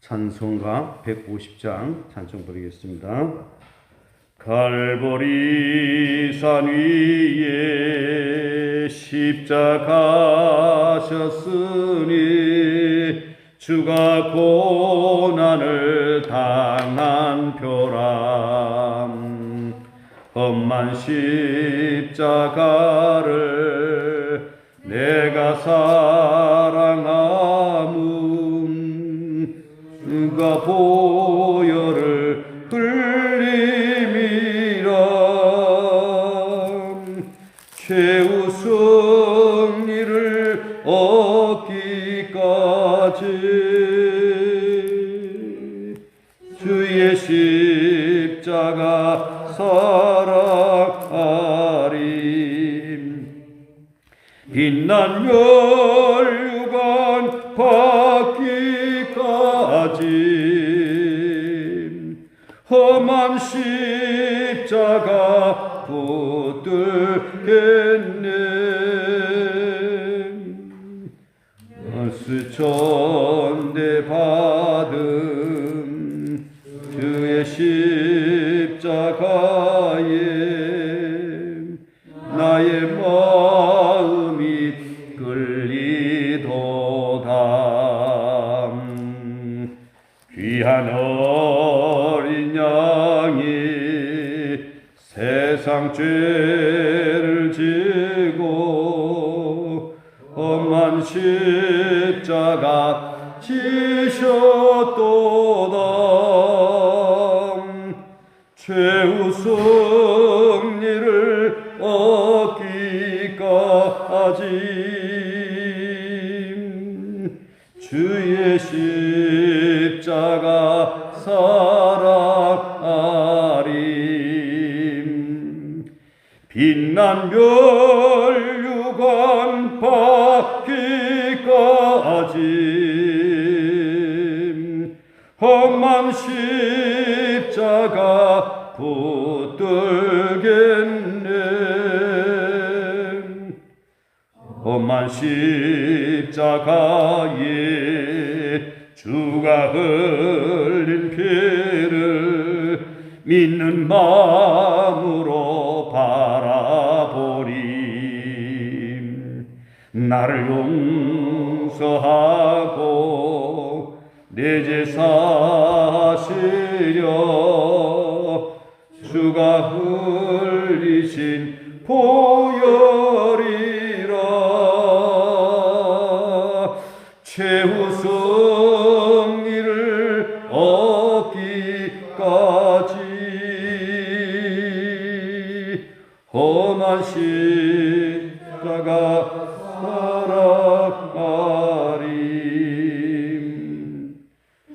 찬송가 150장 찬송 부르겠습니다. 갈보리 산 위에 십자가 셨으니 주가 고난을 당한 표람 험한 십자가를 내가 사랑함은 그가 보혈을 흘림이라 최후 승리를 얻기까지 주의 십자가 사랑하리 빛난 멸류관 받기까지 험한 십자가 붙들겠네 수천대 받은 주의 십자가에 나의 마음이 끌리도다 귀한 어린 양이 세상 죄를 지고 험한 십자가 지셨도다 최후 승리를 얻기까지 주의 십자가 사랑하리 빛난 멸류관 받기까지 험한 십자가 붙들겠네 험한 십자가에 주가 흘린 피를 믿는 마음으로 바라보리 나를 용서하고 내 죄 사시려 주가 흘리신 보혈이라 최후 승리를 얻기까지 험한 십자가 사랑하리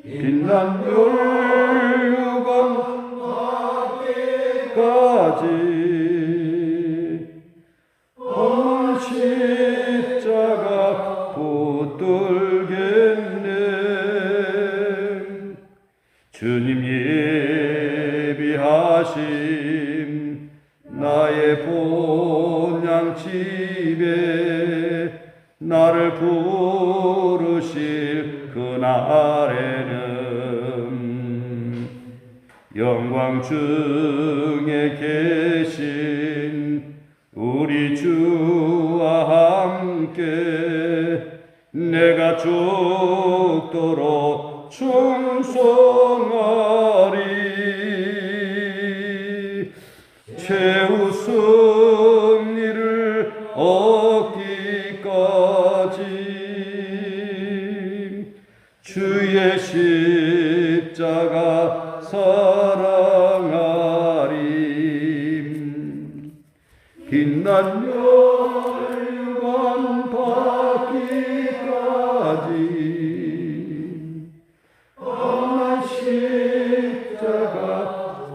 빛난 멸류관 받기까지 험한 십자가 붙들겠네 주님 예비하심 나의 본향 집에 나를 부르실 그날에는 영광 중에 계신 우리 주와 함께 내가 죽도록 충성하리 최후 승리를 얻기까지 주의 십자가 사랑하리 빛난 멸류관 받기까지 험한 십자가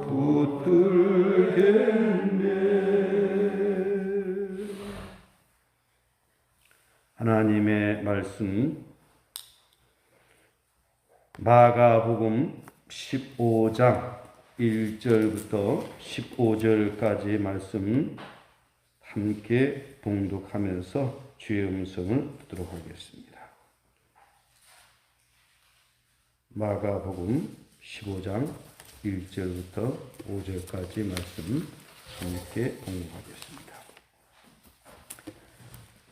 붙들겠네 하나님의 말씀 마가복음 15장 1절부터 15절까지 말씀 함께 봉독하면서 주의 음성을 듣도록 하겠습니다. 마가복음 15장 1절부터 5절까지 말씀 함께 공부하겠습니다.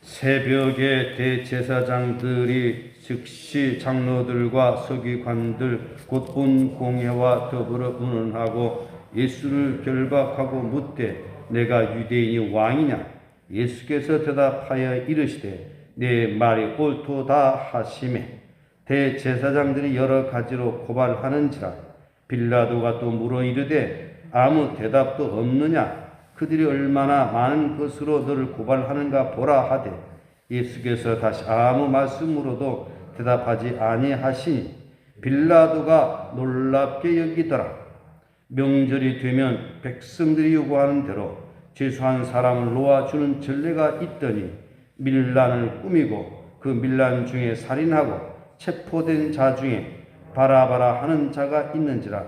새벽에 대제사장들이 즉시 장로들과 서기관들 곧 온 공회와 더불어 의논하고 예수를 결박하고 묻되 내가 유대인이 왕이냐? 예수께서 대답하여 이르시되 내 말이 옳도다 하시매 대제사장들이 여러 가지로 고발하는지라 빌라도가 또 물어 이르되 아무 대답도 없느냐? 그들이 얼마나 많은 것으로 너를 고발하는가 보라 하되 예수께서 다시 아무 말씀으로도 대답하지 아니하시니 빌라도가 놀랍게 여기더라. 명절이 되면 백성들이 요구하는 대로 죄수한 사람을 놓아주는 전례가 있더니 밀란을 꾸미고 그 밀란 중에 살인하고 체포된 자 중에 바라바라 하는 자가 있는지라.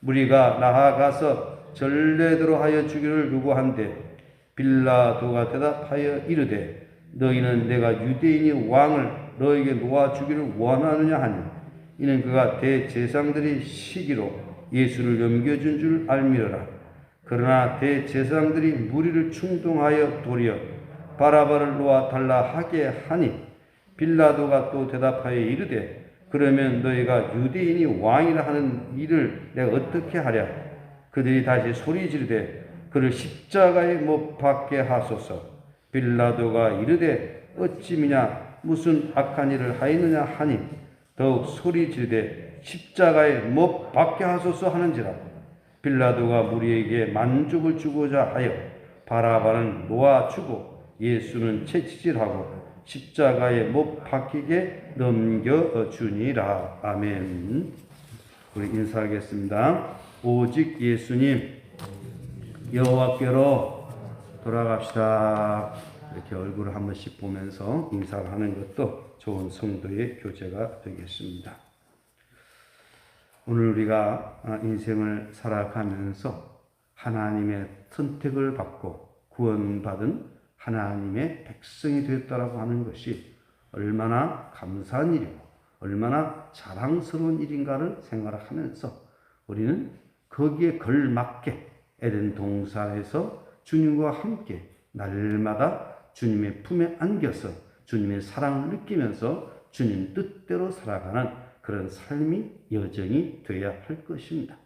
무리가 나아가서 전례대로 하여 주기를 요구한데 빌라도가 대답하여 이르되 너희는 내가 유대인이 왕을 너에게 놓아주기를 원하느냐 하니 이는 그가 대제사장들이 시기로 예수를 넘겨준 줄 알미러라. 그러나 대제사장들이 무리를 충동하여 도리어 바라바를 놓아 달라 하게 하니 빌라도가 또 대답하여 이르되 그러면 너희가 유대인이 왕이라 하는 일을 내가 어떻게 하랴? 그들이 다시 소리 지르되 그를 십자가에 못 박게 하소서. 빌라도가 이르되 어찌 미냐 무슨 악한 일을 하였느냐 하니 더욱 소리 지르되 십자가에 못 박게 하소서 하는지라. 빌라도가 무리에게 만족을 주고자 하여 바라바는 놓아주고 예수는 채찍질하고 십자가에 못 박히게 넘겨주니라. 아멘. 우리 인사하겠습니다. 오직 예수님 여호와께로 돌아갑시다. 이렇게 얼굴을 한 번씩 보면서 인사를 하는 것도 좋은 성도의 교제가 되겠습니다. 오늘 우리가 인생을 살아가면서 하나님의 선택을 받고 구원받은 하나님의 백성이 되었다라고 하는 것이 얼마나 감사한 일이고 얼마나 자랑스러운 일인가를 생각하면서 우리는 거기에 걸맞게 에덴 동산에서 주님과 함께 날마다 주님의 품에 안겨서 주님의 사랑을 느끼면서 주님 뜻대로 살아가는 그런 삶이 여정이 되어야 할 것입니다.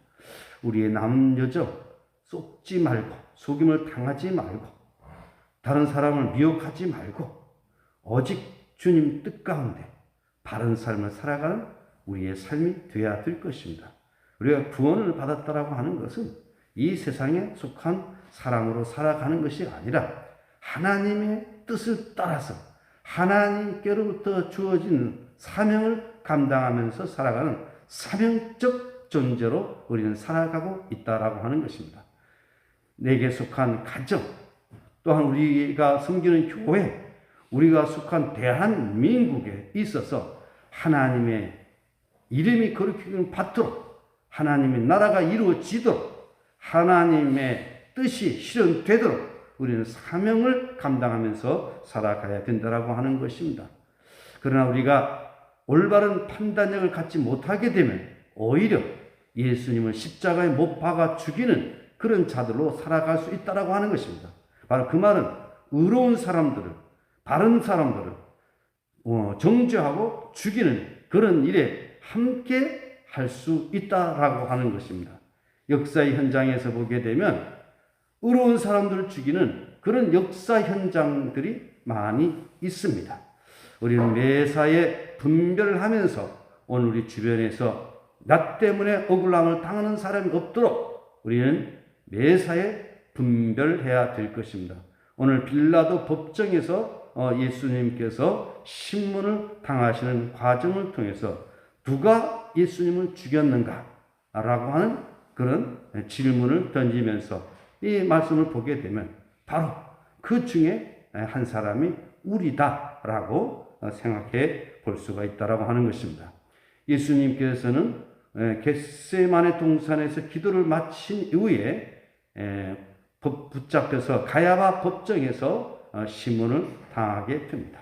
우리의 남 여정 쏟지 말고 속임을 당하지 말고 다른 사람을 미혹하지 말고 오직 주님 뜻 가운데 바른 삶을 살아가는 우리의 삶이 되어야 될 것입니다. 우리가 구원을 받았다라고 하는 것은 이 세상에 속한 사람으로 살아가는 것이 아니라 하나님의 뜻을 따라서 하나님께로부터 주어진 사명을 감당하면서 살아가는 사명적 존재로 우리는 살아가고 있다라고 하는 것입니다. 내게 속한 가정, 또한 우리가 섬기는 교회, 우리가 속한 대한민국에 있어서 하나님의 이름이 거룩히 받도록 하나님의 나라가 이루어지도록 하나님의 뜻이 실현되도록 우리는 사명을 감당하면서 살아가야 된다라고 하는 것입니다. 그러나 우리가 올바른 판단력을 갖지 못하게 되면 오히려 예수님을 십자가에 못 박아 죽이는 그런 자들로 살아갈 수 있다라고 하는 것입니다. 바로 그 말은 의로운 사람들을, 바른 사람들을 정죄하고 죽이는 그런 일에 함께 할 수 있다라고 하는 것입니다. 역사의 현장에서 보게 되면 의로운 사람들을 죽이는 그런 역사 현장들이 많이 있습니다. 우리는 매사에 분별을 하면서 오늘 우리 주변에서 나 때문에 억울함을 당하는 사람이 없도록 우리는 매사에 분별해야 될 것입니다. 오늘 빌라도 법정에서 예수님께서 신문을 당하시는 과정을 통해서 누가 예수님을 죽였는가? 라고 하는 그런 질문을 던지면서 이 말씀을 보게 되면 바로 그 중에 한 사람이 우리다라고 생각해 볼 수가 있다라고 하는 것입니다. 예수님께서는 겟세마네 동산에서 기도를 마친 이후에 붙잡혀서 가야바 법정에서 신문을 당하게 됩니다.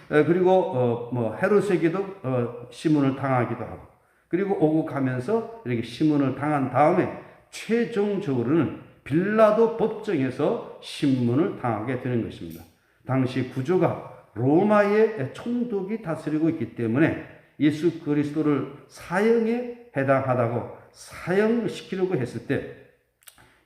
그리고 헤롯에게도 신문을 당하기도 하고 그리고 오고 가면서 이렇게 심문을 당한 다음에 최종적으로는 빌라도 법정에서 심문을 당하게 되는 것입니다. 당시 구조가 로마의 총독이 다스리고 있기 때문에 예수 그리스도를 사형에 해당하다고 사형시키려고 했을 때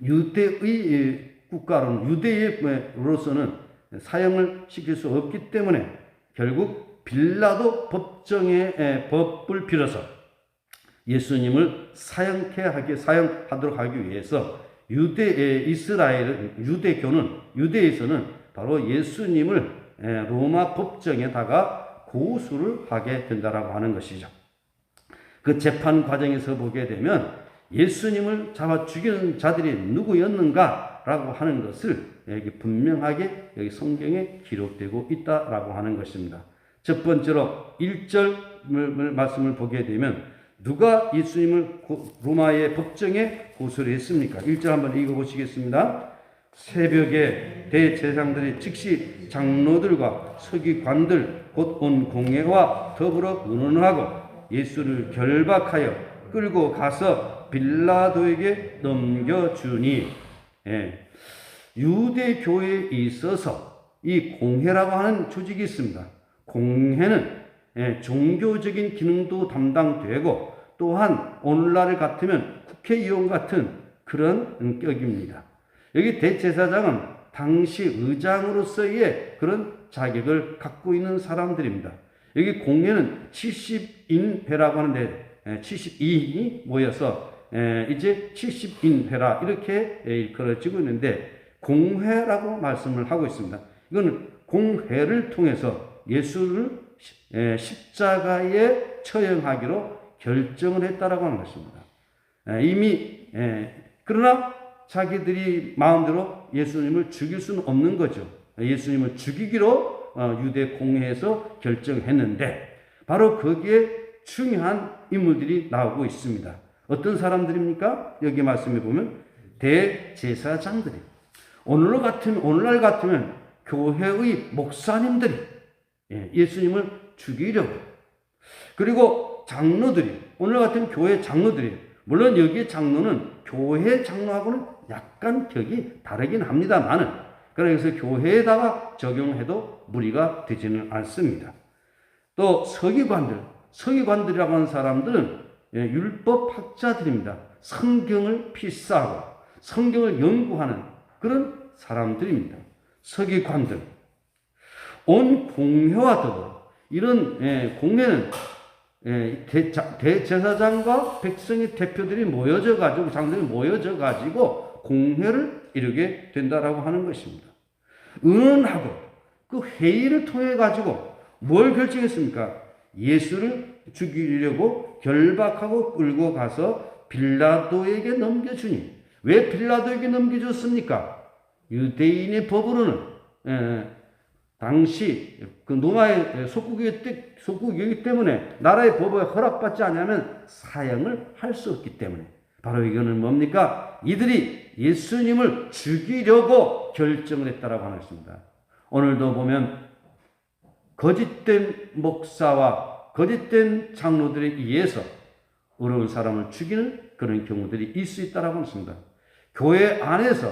유대의 국가로는 유대로서는 사형을 시킬 수 없기 때문에 결국 빌라도 법정의 법을 빌어서 예수님을 사형하도록 하기 위해서 유대에서는 바로 예수님을 로마 법정에다가 고소를 하게 된다라고 하는 것이죠. 그 재판 과정에서 보게 되면 예수님을 잡아 죽이는 자들이 누구였는가라고 하는 것을 여기 분명하게 여기 성경에 기록되고 있다라고 하는 것입니다. 첫 번째로 1절 말씀을 보게 되면 누가 예수님을 로마의 법정에 고소를 했습니까? 1절 한번 읽어보시겠습니다. 새벽에 대제사장들이 즉시 장로들과 서기관들 곧 온 공회와 더불어 의논하고 예수를 결박하여 끌고 가서 빌라도에게 넘겨주니, 유대교회에 있어서 이 공회라고 하는 조직이 있습니다. 공회는 종교적인 기능도 담당되고 또한 오늘날 같으면 국회의원 같은 그런 격입니다. 여기 대제사장은 당시 의장으로서의 그런 자격을 갖고 있는 사람들입니다. 여기 공회는 70인회라고 하는데 72인이 모여서 이제 70인회라 이렇게 일컬어지고 있는데 공회라고 말씀을 하고 있습니다. 이거는 공회를 통해서 예수를 십자가에 처형하기로 결정을 했다라고 하는 것입니다. 이미 그러나 자기들이 마음대로 예수님을 죽일 수는 없는 거죠. 예수님을 죽이기로 유대 공회에서 결정했는데 바로 거기에 중요한 인물들이 나오고 있습니다. 어떤 사람들입니까? 여기 말씀해 보면 대제사장들이 오늘날 같으면 교회의 목사님들이 예수님을 죽이려고, 그리고 장로들이 오늘날 같으면 교회 장로들이, 물론 여기에 장로는 교회 장로하고는 약간 격이 다르긴 합니다만은 그래서 교회에다가 적용해도 무리가 되지는 않습니다. 또 서기관들이라고 하는 사람들은 율법학자들입니다. 성경을 필사하고 성경을 연구하는 그런 사람들입니다. 서기관들, 온 공회와 더불어 이런 공회는 대제사장과 백성의 대표들이 모여져 가지고 장로들이 모여져 가지고 공회를 이루게 된다라고 하는 것입니다. 의논하고 그 회의를 통해 가지고 뭘 결정했습니까? 예수를 죽이려고 결박하고 끌고 가서 빌라도에게 넘겨주니, 왜 빌라도에게 넘겨줬습니까? 유대인의 법으로는 당시 그 로마의 속국이기 때문에 나라의 법에 허락받지 않으면 사형을 할 수 없기 때문에, 바로 이거는 뭡니까? 이들이 예수님을 죽이려고 결정을 했다라고 하는 것입니다. 오늘도 보면 거짓된 목사와 거짓된 장로들에 의해서 어려운 사람을 죽이는 그런 경우들이 있을 수 있다라고 하는 것입니다. 교회 안에서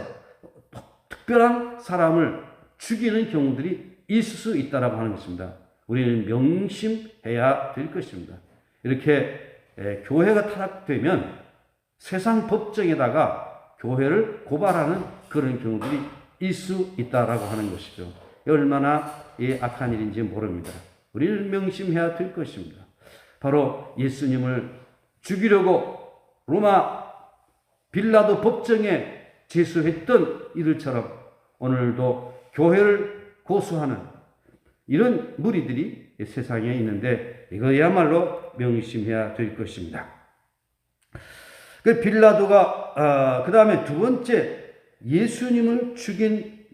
특별한 사람을 죽이는 경우들이 있을 수 있다라고 하는 것입니다. 우리는 명심해야 될 것입니다. 이렇게 교회가 타락되면 세상 법정에다가 교회를 고발하는 그런 경우들이 있을 수 있다라고 하는 것이죠. 얼마나 악한 일인지 모릅니다. 우리는 명심해야 될 것입니다. 바로 예수님을 죽이려고 로마 빌라도 법정에 제수했던 이들처럼 오늘도 교회를 고수하는 이런 무리들이 세상에 있는데 이거야말로 명심해야 될 것입니다. 그 빌라도가 그 다음에 두 번째 예수님을 죽인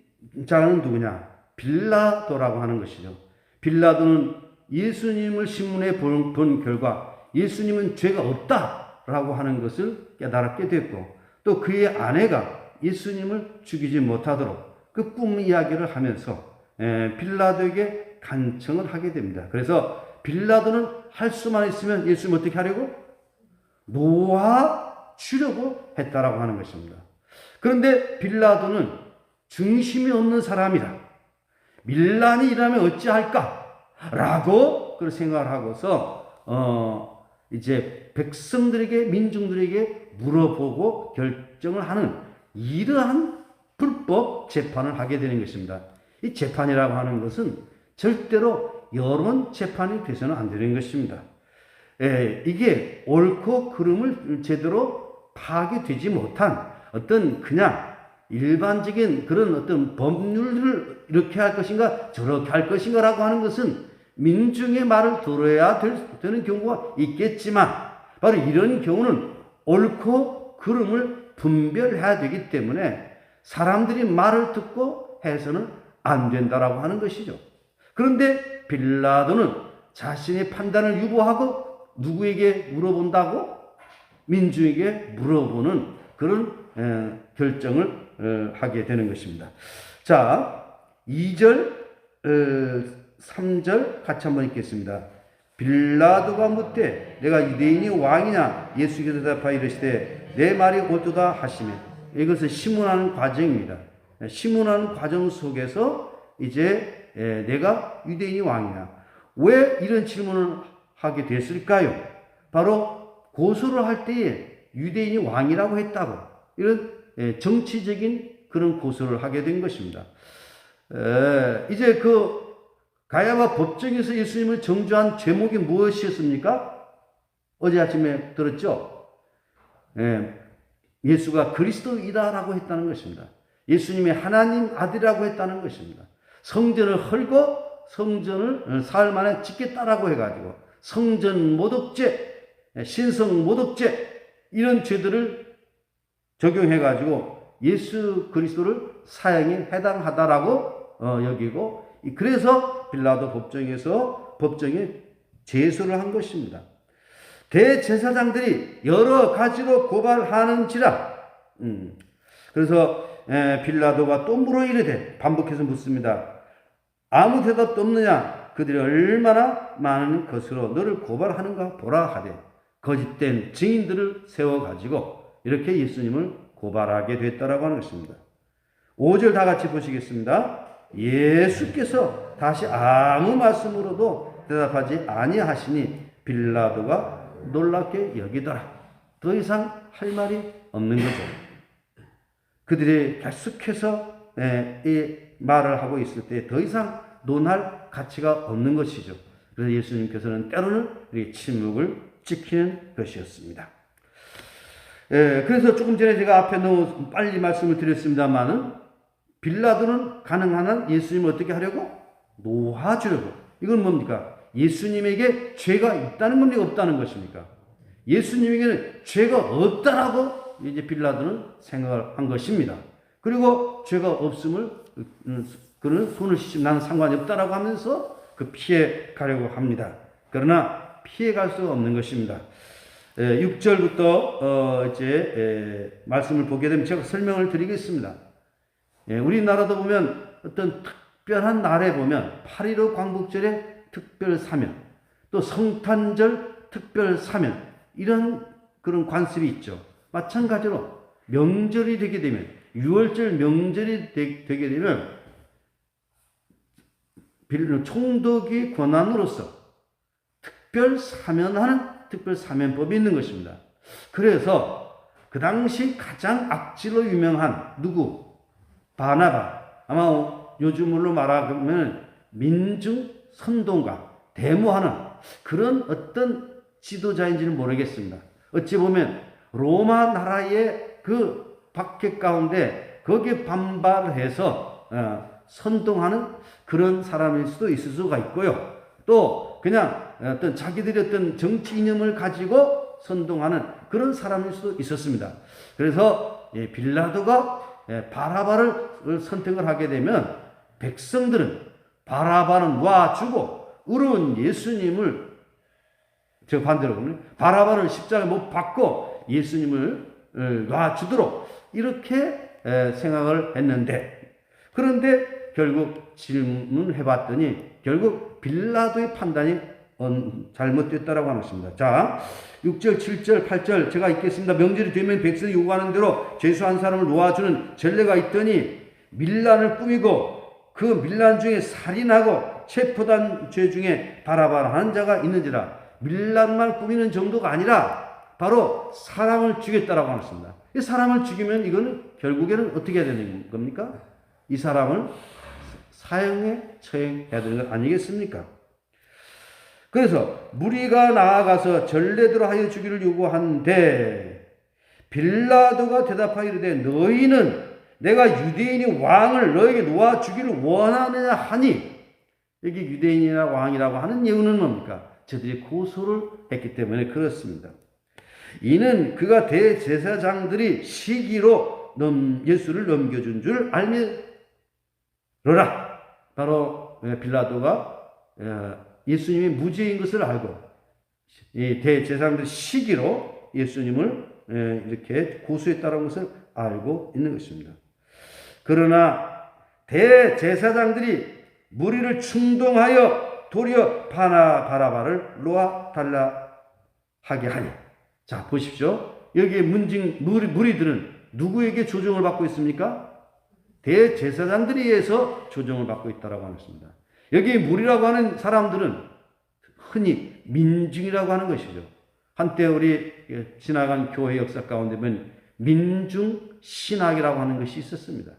자는 누구냐? 빌라도라고 하는 것이죠. 빌라도는 예수님을 신문에 본 결과 예수님은 죄가 없다라고 하는 것을 깨달았게 됐고, 또 그의 아내가 예수님을 죽이지 못하도록 그 꿈 이야기를 하면서 빌라도에게 간청을 하게 됩니다. 그래서 빌라도는 할 수만 있으면 예수님 어떻게 하려고? 놓아주려고 했다라고 하는 것입니다. 그런데 빌라도는 중심이 없는 사람이다. 밀란이 일어나면 어찌할까? 라고 그런 생각을 하고서 이제 백성들에게, 민중들에게 물어보고 결정을 하는 이러한 불법 재판을 하게 되는 것입니다. 이 재판이라고 하는 것은 절대로 여론 재판이 돼서는 안 되는 것입니다. 이게 옳고 그름을 제대로 파악되지 못한 어떤 그냥 일반적인 그런 어떤 법률을 이렇게 할 것인가 저렇게 할 것인가라고 하는 것은 민중의 말을 들어야 되는 경우가 있겠지만 바로 이런 경우는 옳고 그름을 분별해야 되기 때문에 사람들이 말을 듣고 해서는 안 된다라고 하는 것이죠. 그런데 빌라도는 자신의 판단을 유보하고 누구에게 물어본다고? 민중에게 물어보는 그런 결정을 하게 되는 것입니다. 자, 2절, 3절 같이 한번 읽겠습니다. 빌라도가 묻되 내가 유대인이 왕이냐? 예수께서 대답하여 이르시되 내 말이 옳도다 하시매. 이것은 심문하는 과정입니다. 심문하는 과정 속에서 이제 내가 유대인이 왕이냐? 왜 이런 질문을 하게 됐을까요? 바로 고소를 할 때에 유대인이 왕이라고 했다고 이런 정치적인 그런 고소를 하게 된 것입니다. 이제 그 가야바 법정에서 예수님을 정죄한 제목이 무엇이었습니까? 어제 아침에 들었죠? 예수가 그리스도이다라고 했다는 것입니다. 예수님이 하나님 아들이라고 했다는 것입니다. 성전을 헐고 성전을 사흘 만에 짓겠다라고 해가지고 성전 모독죄, 신성 모독죄 이런 죄들을 적용해가지고 예수 그리스도를 사형에 해당하다라고 여기고 그래서 빌라도 법정에 제소를 한 것입니다. 대제사장들이 여러 가지로 고발하는지라 그래서 빌라도가 또 물어 이르되 반복해서 묻습니다. 아무 대답도 없느냐? 그들이 얼마나 많은 것으로 너를 고발하는가 보라 하되 거짓된 증인들을 세워가지고 이렇게 예수님을 고발하게 됐다라고 하는 것입니다. 5절 다 같이 보시겠습니다. 예수께서 다시 아무 말씀으로도 대답하지 아니하시니 빌라도가 놀랍게 여기더라. 더 이상 할 말이 없는 거죠. 그들이 계속해서 이 말을 하고 있을 때 더 이상 논할 가치가 없는 것이죠. 그래서 예수님께서는 때로는 침묵을 지키는 것이었습니다. 그래서 조금 전에 제가 앞에 너무 빨리 말씀을 드렸습니다만은 빌라도는 가능한 한 예수님을 어떻게 하려고? 놓아주려고. 이건 뭡니까? 예수님에게 죄가 있다는 겁니까? 없다는 것입니까? 예수님에게는 죄가 없다라고 이제 빌라도는 생각을 한 것입니다. 그리고 죄가 없음을 그는 손을 씻으면 나는 상관이 없다라고 하면서 그 피해 가려고 합니다. 그러나 피해 갈 수가 없는 것입니다. 6절부터 이제 말씀을 보게 되면 제가 설명을 드리겠습니다. 우리나라도 보면 어떤 특별한 날에 보면 8.15 광복절에 특별 사면, 또 성탄절 특별 사면 이런 그런 관습이 있죠. 마찬가지로 명절이 되게 되면 6월절 명절이 되게 되면 총독의 권한으로서 특별 사면하는 특별 사면법이 있는 것입니다. 그래서 그 당시 가장 악질로 유명한 누구? 바나바. 아마 요즘으로 말하면 민중 선동가, 데모하는 그런 어떤 지도자인지는 모르겠습니다. 어찌 보면 로마 나라의 그 박해 가운데 거기에 반발해서 선동하는 그런 사람일 수도 있을 수가 있고요. 또 그냥 어떤 자기들의 어떤 정치 이념을 가지고 선동하는 그런 사람일 수도 있었습니다. 그래서 빌라도가 바라바를 선택을 하게 되면 백성들은 바라바는 놔주고 의로운 예수님을 저 반대로 보면 바라바를 십자가에 못 박고 예수님을 놔주도록 이렇게 생각을 했는데 그런데 결국 질문해 봤더니 결국 빌라도의 판단이 잘못됐다라고 하는 것입니다. 자, 6절, 7절, 8절 제가 읽겠습니다. 명절이 되면 백성이 요구하는 대로 죄수한 사람을 놓아주는 전례가 있더니 밀란을 꾸미고 그 밀란 중에 살인하고 체포단 죄 중에 바라바라 하는 자가 있는지라. 밀란만 꾸미는 정도가 아니라 바로 사람을 죽였다라고 하는 것입니다. 이 사람을 죽이면 이거는 결국에는 어떻게 해야 되는 겁니까? 이 사람을 사형에 처형해야 되는 것 아니겠습니까? 그래서 무리가 나아가서 전례대로 하여 주기를 요구하는데 빌라도가 대답하기를 너희는 내가 유대인이 왕을 너에게 놓아 주기를 원하느냐 하니, 여기 유대인이나 왕이라고 하는 이유는 뭡니까? 저들이 고소를 했기 때문에 그렇습니다. 이는 그가 대제사장들이 시기로 예수를 넘겨준 줄 알미로라. 바로 빌라도가 예수님이 무죄인 것을 알고 이 대제사장들이 시기로 예수님을 이렇게 고소했다는 것을 알고 있는 것입니다. 그러나 대제사장들이 무리를 충동하여 도리어 바라바를 놓아 달라 하게 하니. 자, 보십시오. 여기에 무리들은 누구에게 조종을 받고 있습니까? 대제사장들에 의해서 조종을 받고 있다고 하는 것입니다. 여기 무리라고 하는 사람들은 흔히 민중이라고 하는 것이죠. 한때 우리 지나간 교회 역사 가운데 보면 민중신학이라고 하는 것이 있었습니다.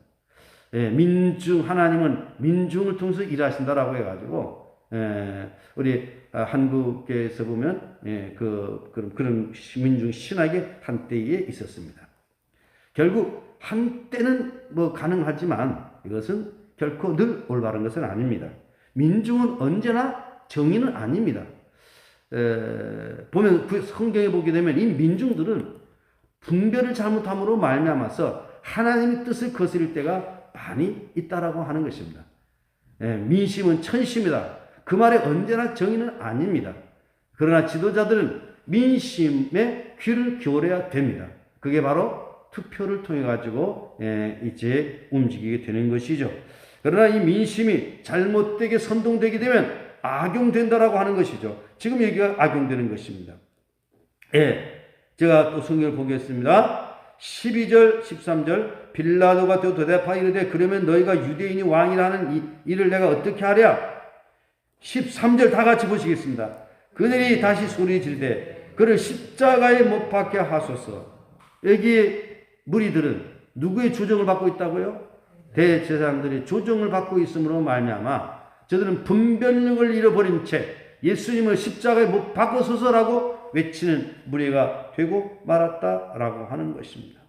하나님은 민중을 통해서 일하신다라고 해가지고, 우리 한국에서 보면, 그런 민중신학이 한때에 있었습니다. 결국, 한때는 가능하지만 이것은 결코 늘 올바른 것은 아닙니다. 민중은 언제나 정의는 아닙니다. 보면, 성경에 보게 되면 이 민중들은 분별을 잘못함으로 말미암아서 하나님의 뜻을 거스릴 때가 많이 있다라고 하는 것입니다. 민심은 천심이다. 그 말에 언제나 정의는 아닙니다. 그러나 지도자들은 민심에 귀를 기울여야 됩니다. 그게 바로 투표를 통해 가지고 이제 움직이게 되는 것이죠. 그러나 이 민심이 잘못되게 선동되게 되면 악용된다라고 하는 것이죠. 지금 여기가 악용되는 것입니다. 제가 또 성경을 보겠습니다. 12절, 13절 빌라도가 또 대답하여 이르되 그러면 너희가 유대인이 왕이라는 일을 내가 어떻게 하랴? 13절 다 같이 보시겠습니다. 그들이 다시 소리 지르되 그를 십자가에 못 박게 하소서. 여기 무리들은 누구의 조정을 받고 있다고요? 대제사장들이 조정을 받고 있음으로 말미암아 저들은 분별력을 잃어버린 채 예수님을 십자가에 못 박으소서라고 외치는 무리가 되고 말았다라고 하는 것입니다.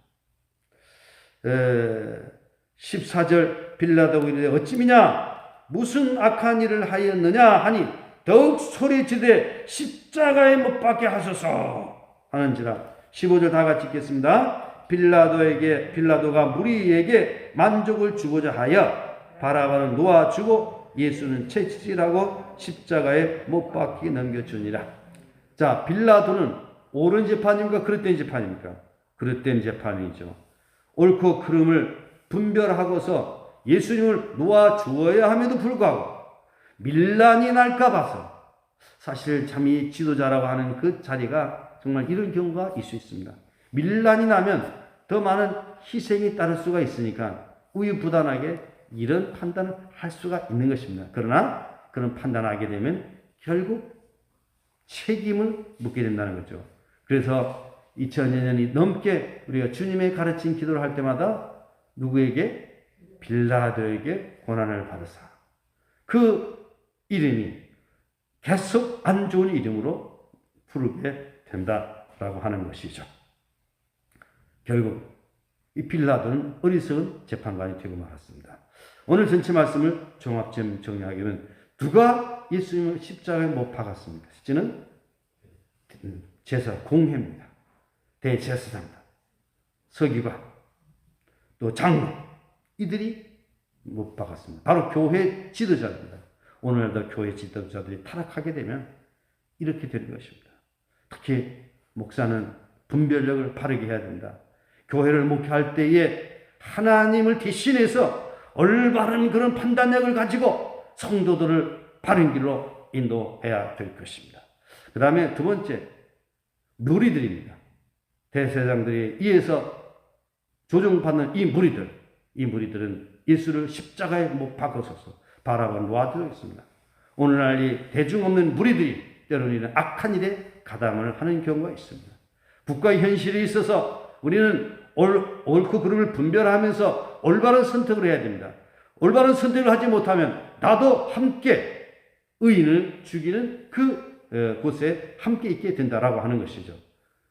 14절 빌라도가 이르되 어찌미냐 무슨 악한 일을 하였느냐 하니 더욱 소리치되 십자가에 못 박게 하소서 하는지라. 15절 다 같이 읽겠습니다. 빌라도가 무리에게 만족을 주고자 하여 바라바는 놓아주고 예수는 채찍질하고 십자가에 못 박히 넘겨주니라. 자, 빌라도는 옳은 재판입니까? 그릇된 재판입니까? 그릇된 재판이죠. 옳고 그름을 분별하고서 예수님을 놓아주어야 함에도 불구하고 밀란이 날까 봐서, 사실 참 이 지도자라고 하는 그 자리가 정말 이런 경우가 있을 수 있습니다. 밀란이 나면 더 많은 희생이 따를 수가 있으니까 우유부단하게 이런 판단을 할 수가 있는 것입니다. 그러나 그런 판단을 하게 되면 결국 책임을 묻게 된다는 거죠. 그래서 2000년이 넘게 우리가 주님의 가르친 기도를 할 때마다 누구에게? 빌라도에게 고난을 받으사. 그 이름이 계속 안 좋은 이름으로 부르게 된다라고 하는 것이죠. 결국 이 빌라도는 어리석은 재판관이 되고 말았습니다. 오늘 전체 말씀을 종합 정리하기는 누가 예수님을 십자가에 못 박았습니까? 실제는 제사 공회입니다. 대제사장들, 서기관, 또 장로 이들이 못 박았습니다. 바로 교회 지도자입니다. 오늘날 교회 지도자들이 타락하게 되면 이렇게 되는 것입니다. 특히 목사는 분별력을 바르게 해야 된다. 교회를 목회할 때에 하나님을 대신해서 올바른 그런 판단력을 가지고 성도들을 바른 길로 인도해야 될 것입니다. 그 다음에 두 번째, 무리들입니다. 대제사장들이 이에서 조종받는 이 무리들은 예수를 십자가에 못 박아서서 바라봐 놓아들어 있습니다. 오늘날 이 대중 없는 무리들이 때로는 악한 일에 가담을 하는 경우가 있습니다. 국가의 현실에 있어서 우리는 옳고 그름을 분별하면서 올바른 선택을 해야 됩니다. 올바른 선택을 하지 못하면 나도 함께 의인을 죽이는 곳에 함께 있게 된다라고 하는 것이죠.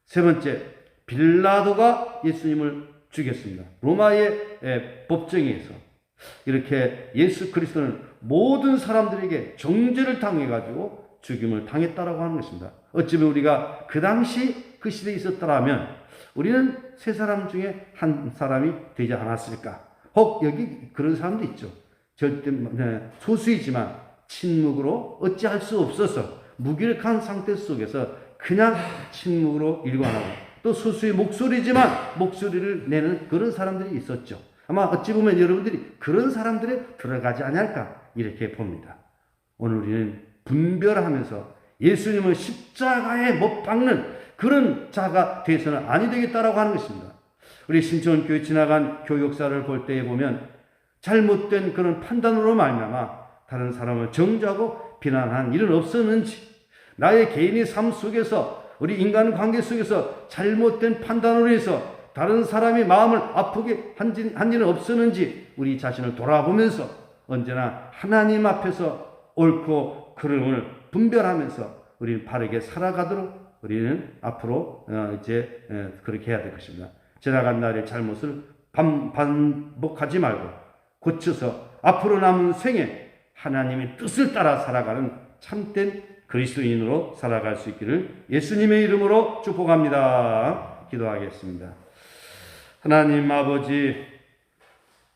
세 번째, 빌라도가 예수님을 죽였습니다. 로마의 법정에서 이렇게 예수 그리스도는 모든 사람들에게 정죄를 당해가지고 죽임을 당했다라고 하는 것입니다. 어찌 보면 우리가 그 당시 그 시대에 있었더라면 우리는 세 사람 중에 한 사람이 되지 않았을까? 혹 여기 그런 사람도 있죠. 절대 소수이지만 침묵으로 어찌할 수 없어서 무기력한 상태 속에서 그냥 침묵으로 일관하고, 또 소수의 목소리지만 목소리를 내는 그런 사람들이 있었죠. 아마 어찌 보면 여러분들이 그런 사람들에 들어가지 않을까 이렇게 봅니다. 오늘 우리는 분별하면서 예수님을 십자가에 못 박는 그런 자가 되어서는 아니 되겠다라고 하는 것입니다. 우리 신천교회 지나간 교역사를 볼 때에 보면 잘못된 그런 판단으로 말미암아 다른 사람을 정죄하고 비난한 일은 없었는지, 나의 개인의 삶 속에서 우리 인간관계 속에서 잘못된 판단으로 해서 다른 사람의 마음을 아프게 한 일은 없었는지 우리 자신을 돌아보면서 언제나 하나님 앞에서 옳고 그름을 분별하면서 우리는 바르게 살아가도록 우리는 앞으로 이제 그렇게 해야 될 것입니다. 지나간 날의 잘못을 반복하지 말고 고쳐서 앞으로 남은 생에 하나님의 뜻을 따라 살아가는 참된 그리스도인으로 살아갈 수 있기를 예수님의 이름으로 축복합니다. 기도하겠습니다. 하나님 아버지,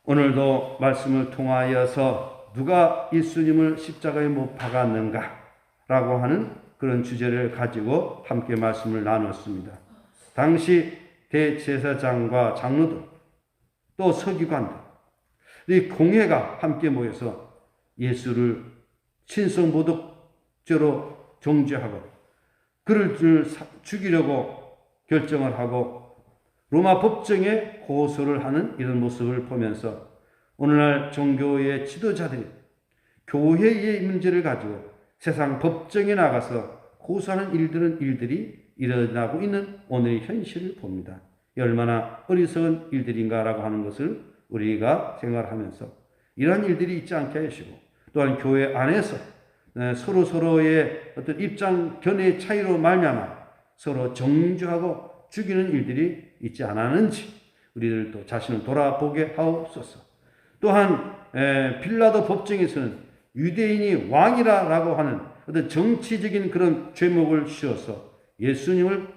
오늘도 말씀을 통하여서 누가 예수님을 십자가에 못 박았는가 라고 하는 그런 주제를 가지고 함께 말씀을 나눴습니다. 당시 대제사장과 장로들, 또 서기관들, 이 공회가 함께 모여서 예수를 신성모독죄로 정죄하고 그를 죽이려고 결정을 하고 로마 법정에 고소를 하는 이런 모습을 보면서 오늘날 종교의 지도자들이 교회의 문제를 가지고 세상 법정에 나가서 고소하는 일들이 일어나고 있는 오늘의 현실을 봅니다. 얼마나 어리석은 일들인가라고 하는 것을 우리가 생각하면서 이러한 일들이 있지 않게 하시고, 또한 교회 안에서 서로의 어떤 입장 견해의 차이로 말미암아 서로 정죄하고 죽이는 일들이 있지 않았는지 우리들도 자신을 돌아보게 하옵소서. 또한 빌라도 법정에서는 유대인이 왕이라고 하는 어떤 정치적인 그런 죄목을 씌워서 예수님을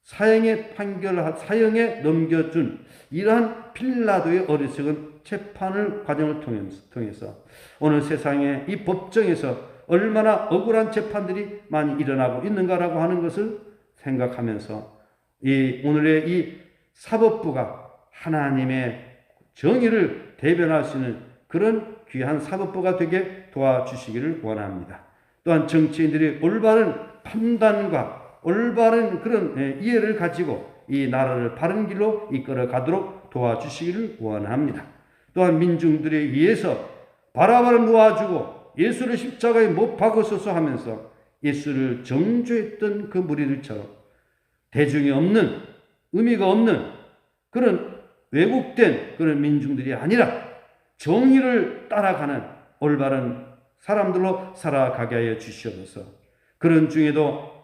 사형에 넘겨준 이러한 빌라도의 어리석은 재판을 과정을 통해서 오늘 세상에 이 법정에서 얼마나 억울한 재판들이 많이 일어나고 있는가라고 하는 것을 생각하면서 오늘의 이 사법부가 하나님의 정의를 대변할 수 있는 그런 귀한 사법부가 되게 도와주시기를 원합니다. 또한 정치인들이 올바른 판단과 올바른 그런 이해를 가지고 이 나라를 바른 길로 이끌어 가도록 도와주시기를 원합니다. 또한 민중들에 의해서 바라바라 놓아주고 예수를 십자가에 못 박으소서 하면서 예수를 정죄했던 그 무리들처럼 대중이 없는, 의미가 없는 그런 왜곡된 그런 민중들이 아니라 정의를 따라가는 올바른 사람들로 살아가게 하여 주시옵소서. 그런 중에도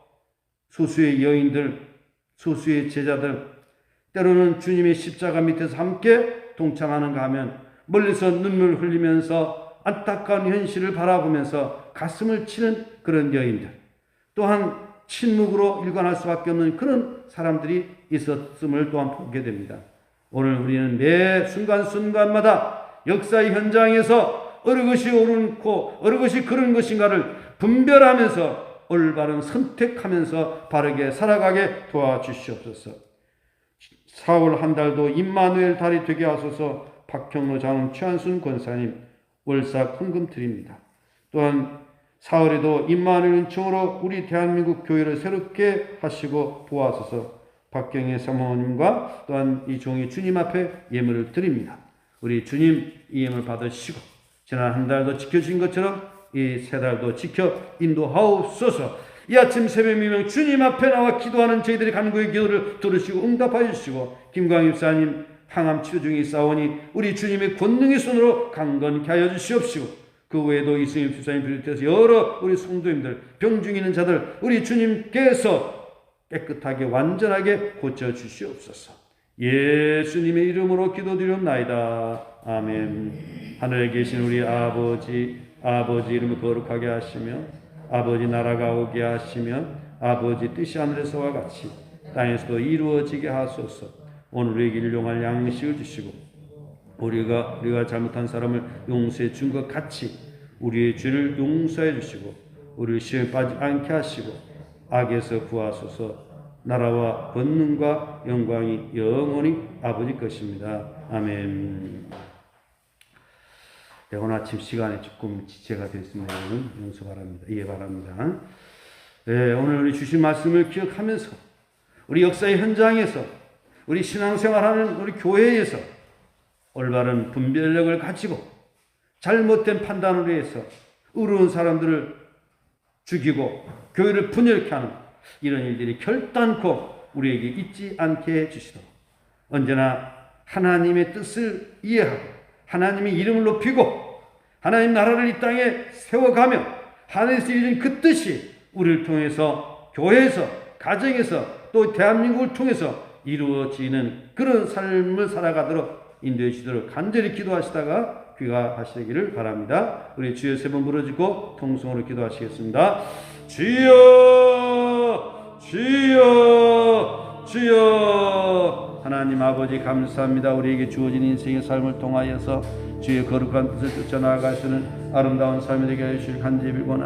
소수의 여인들, 소수의 제자들, 때로는 주님의 십자가 밑에서 함께 동참하는가 하면 멀리서 눈물 흘리면서 안타까운 현실을 바라보면서 가슴을 치는 그런 여인들, 또한 침묵으로 일관할 수밖에 없는 그런 사람들이 있었음을 또한 보게 됩니다. 오늘 우리는 매 순간순간마다 역사의 현장에서 어느 것이 옳고 어느 것이 그런 것인가를 분별하면서 올바른 선택하면서 바르게 살아가게 도와주시옵소서. 4월 한 달도 임마누엘 달이 되게 하소서. 박형로 장로님, 최한순 권사님 월삭 헌금 드립니다. 또한 4월에도 임마누엘 은총으로 우리 대한민국 교회를 새롭게 하시고 도와주셔서 박경혜 사모님과 또한 이 종이 주님 앞에 예물을 드립니다. 우리 주님 이 예물 받으시고 지난 한 달도 지켜주신 것처럼 이 세 달도 지켜 인도하옵소서. 이 아침 새벽 미명 주님 앞에 나와 기도하는 저희들의 간구의 기도를 들으시고 응답하여 주시고 김광희 집사님 항암 치료 중에 있사오니 우리 주님의 권능의 손으로 강건케 하여 주시옵시고 그 외에도 이승엽 집사님 비롯해서 여러 우리 성도님들 병 중에 있는 자들 우리 주님께서 깨끗하게 완전하게 고쳐주시옵소서. 예수님의 이름으로 기도드리옵나이다. 아멘. 하늘에 계신 우리 아버지 이름을 거룩하게 하시며 아버지 나라가 오게 하시며 아버지 뜻이 하늘에서와 같이 땅에서도 이루어지게 하소서. 오늘 우리에게 일용할 양식을 주시고 우리가 잘못한 사람을 용서해 준 것 같이 우리의 죄를 용서해 주시고 우리를 시험에 빠지지 않게 하시고 악에서 구하소서. 나라와 권능과 영광이 영원히 아버지 것입니다. 아멘. 오늘 아침 시간에 조금 지체가 됐습니다. 여러분 용서 바랍니다. 이해 바랍니다. 네, 오늘 우리 주신 말씀을 기억하면서 우리 역사의 현장에서 우리 신앙생활하는 우리 교회에서 올바른 분별력을 가지고 잘못된 판단으로 해서 의로운 사람들을 죽이고 교회를 분열케 하는 이런 일들이 결단코 우리에게 있지 않게 해주시도록 언제나 하나님의 뜻을 이해하고 하나님의 이름을 높이고 하나님 나라를 이 땅에 세워가며 하늘에서 이루어진 그 뜻이 우리를 통해서 교회에서 가정에서 또 대한민국을 통해서 이루어지는 그런 삶을 살아가도록 인도해 주시도록 간절히 기도하시다가 귀가하시기를 바랍니다. 우리 주여 세 번 부르짖고 통성으로 기도하시겠습니다. 주여 주여 주여. 하나님 아버지 감사합니다. 우리에게 주어진 인생의 삶을 통하여서 주의 거룩한 뜻을 쫓아나갈 수 있는 아름다운 삶이 되게 하시길 간절히 빌고나